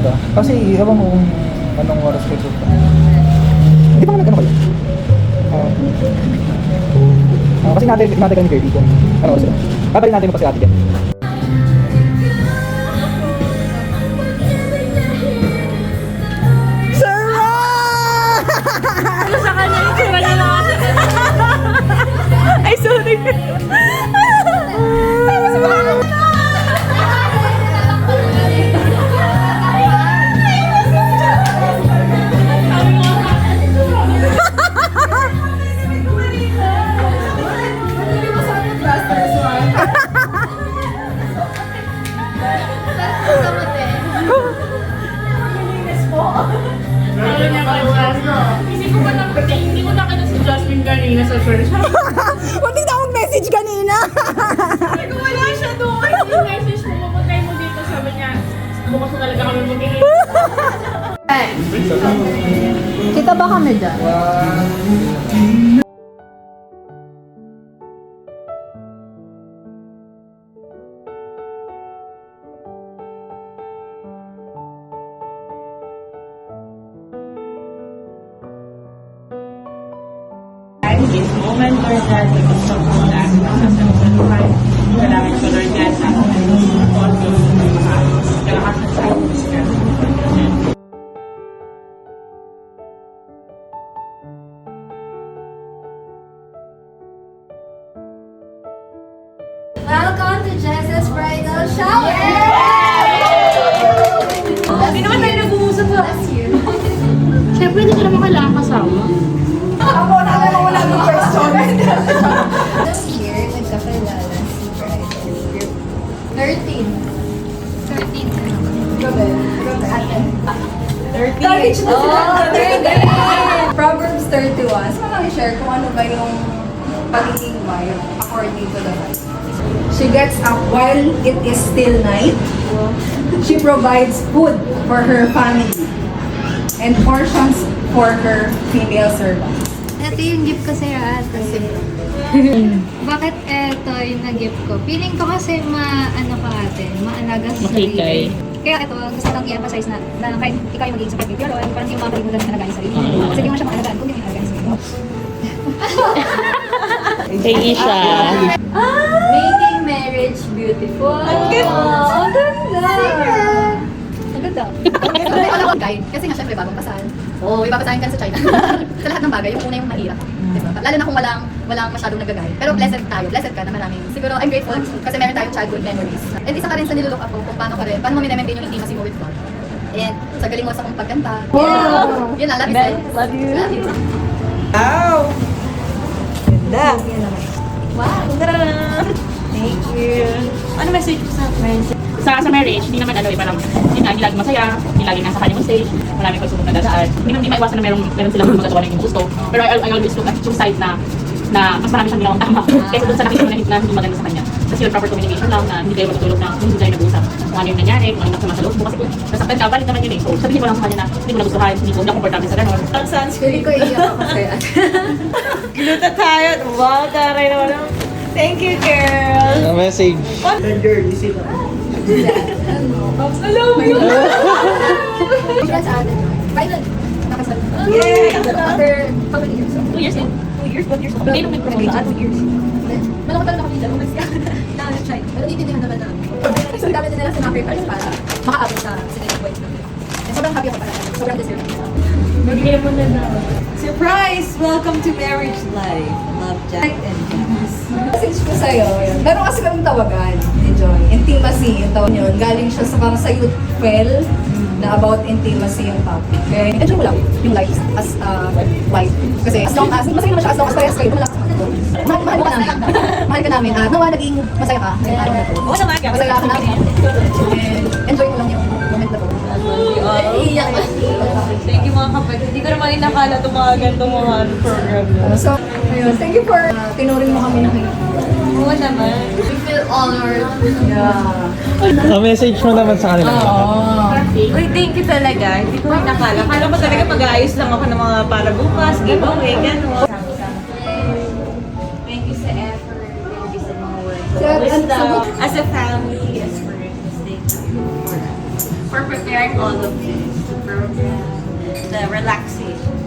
ba? Kasi ewan mo kung anong oras kayo punta. Hindi ba nag-ano kayo? Kasi natin kami kayo dito. Ano oras sila? Babalik natin mo pa si ate dyan. Ano sa kanya yung tura niya lang kasi. Ay, sorry. Hindi ko nakita si Jasmine kanina sa church. Hindi na akong message kanina. Sabi ko, wala siya doon. Yung message mo, mapagkay mo dito. Sabi niya, bukas mo talaga kami magiging. Kita ba kami dyan? This moment, Lord God, we can stop all the aspects of the life. Kailangan ko, Lord God, sa all those lahat ng cycles ka. Welcome to Jess's Bridal Shower! Hindi naman tayo nag-uusap ha. Bless you. Siyempre, hindi ko naman kailangan kasama. Ako na lang wala ng question. Here, nagkakilala si Bridal. 13. 13. Grabe. Grabe ate. 13. Courage na sila. Oh, 13. Proverbs 31. So, makakishare kung ano ba yung pagiging wife according to the Bible. She gets up while it is still night. She provides food for her family and portions for her female servants. Ito yung gift ko sa'yo, ate. Bakit ito yung nag-gift ko? Feeling ko kasi ano ka ate, maalaga sa sarili. Makikay. Kaya ito, gusto kong i-emphasize na kahit ikaw yung magiging support pero parang yung mga kalimutan na alagaan sa sarili. Kasi di mo siya maalagaan kung di mo alagaan sa sarili. Kay Isha. Making marriage beautiful. Ang ganda! Ang ganda! Ang ganda. Hindi ko lang guide. Kasi nga syempre bagong kasal. Oo, ipapasahin ka sa China. Sa lahat ng bagay, yung una yung mahirap. Diba? Lalo na kung walang masyadong nagagay. Pero blessed tayo. Blessed ka na maraming. Siguro I'm grateful kasi meron tayong childhood memories. And isa ka rin sa nilulok ako kung paano mo minamaintain yung intimacy mo with God. And sa galing mo sa kong pagkanta. Wow! Yun lang, love you. Love you. Love you. Wow! Ganda. Wow. Thank you. Ano message mo sa friends? Sa marriage, hindi naman parang hindi lagi masaya, hindi lagi nasa kanyang stage, marami pagsubok na dadaan. Hindi maiwasan na meron silang magagawa ng gusto. Pero I always look at yung side na mas marami siyang ginawang tama. Kaysa doon sa nakita mo na hindi maganda sa kanya. Kasi yung proper communication lang na hindi kayo matutulog na hindi tayo nag-uusap. Kung ano yung nangyari, kung ano yung nakasama sa loob mo. Kasi kung nasaktan ka, balik naman yun eh. So sabihin ko lang sa kanya na hindi mo nagustuhan, hindi ko komportable sa gano'n. Feeling ko iiyak ako sa'yo. Gluta tayo. Wow, taray naman. Thank you, girl. Message. Hello, you. Congrats, ate. Final. Nakasal. Yay! After how many years? 2 years eh. 2 years? What years? Hindi nung nag-engage. 2 years. Malaki talaga kami dyan. Umalis ka. Nakaka-try. Pero naiintindihan naman namin. So, dami din nila sacrifice para makaabot sa sinigil point namin. And sobrang happy ako para. Sobrang deserving. Magbigay mo na na. Surprise! Welcome to Marriage Life. Love, Jack and Jess. Message ko sa'yo. Yun. Meron kasi kaming tawagan. Enjoy. Intimacy. Yung tawag yun. Galing siya sa parang sa youth well na about intimacy yung topic. Okay? Enjoy mo lang yung life as wife. Kasi as long as, masaya naman siya as long as parehas kayo. Wala mahal ka namin. Mahal ka namin. Nawa naging masaya ka ngayong araw na to. Oo naman ka. Masaya ka namin. And enjoy mo lang yung moment na to. Iiyak ka. Thank you mga kapatid. Hindi ko naman inakala itong mga ganitong mga program na. So, ayun. Thank you for tinuring mo kami ng Oo naman. We feel honored. Yeah. Message mo naman sa kanila. Uy, thank you talaga. Hindi ko inakala. Kala ko talaga mag-aayos lang ako ng mga para bukas, giveaway, gano'n. Thank you sa effort. Thank you sa mga words. Sir, Wisdom. As a family, as friends, thank you for for preparing all of this, for the relaxation.